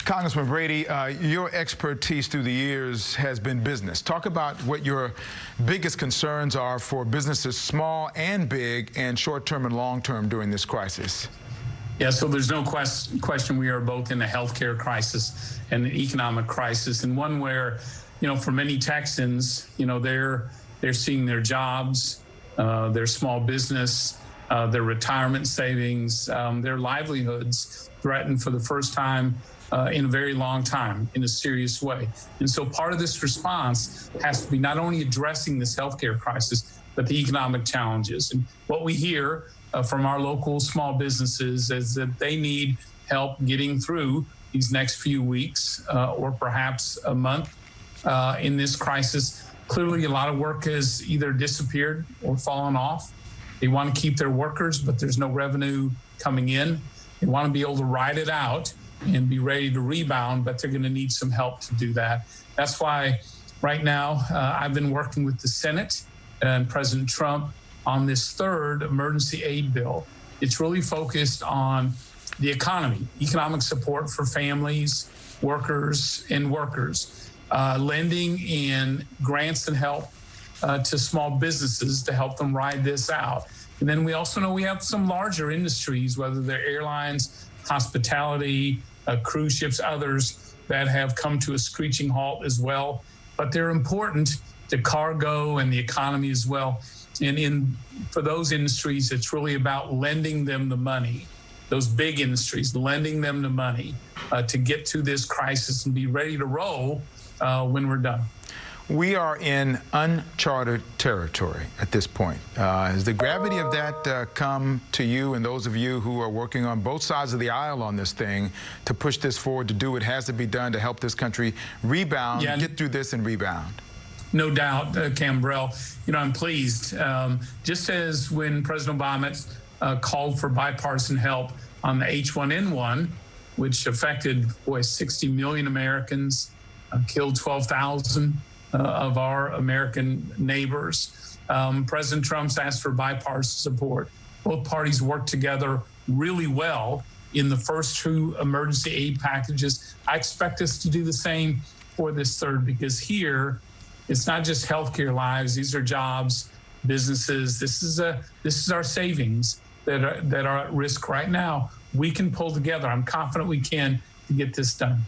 Congressman Brady, your expertise through the years has been business. Talk about what your biggest concerns are for businesses, small and big, and short-term and long-term during this crisis. Yeah, so there's no question we are both in a healthcare crisis and an economic crisis, and one where, for many Texans, they're seeing their jobs, their small business, their retirement savings, their livelihoods threatened for the first time in a very long time in a serious way. And so part of this response has to be not only addressing this healthcare crisis, but the economic challenges. And what we hear from our local small businesses is that they need help getting through these next few weeks or perhaps a month in this crisis. Clearly, a lot of work has either disappeared or fallen off. They want to keep their workers, but there's no revenue coming in. They want to be able to ride it out and be ready to rebound, but they're going to need some help to do that. That's why right now I've been working with the Senate and President Trump on this third emergency aid bill. It's really focused on the economy, economic support for families, workers, lending and grants and help to small businesses to help them ride this out. And then we also know we have some larger industries, whether they're airlines, hospitality, cruise ships, others that have come to a screeching halt as well. But they're important to cargo and the economy as well. And for those industries, it's really about lending them the money, those big industries, lending them the money to get through this crisis and be ready to roll when we're done. We are in uncharted territory at this point. Has the gravity of that come to you and those of you who are working on both sides of the aisle on this thing to push this forward, to do what has to be done to help this country rebound, get through this and rebound? No doubt, Cambrell. I'm pleased. Just as when President Obama called for bipartisan help on the H1N1, which affected, 60 million Americans, killed 12,000 of our American neighbors. President Trump's asked for bipartisan support. Both parties worked together really well in the first two emergency aid packages. I expect us to do the same for this third, because here, it's not just healthcare lives. These are jobs, businesses. This is our savings that are at risk right now. We can pull together. I'm confident we can to get this done.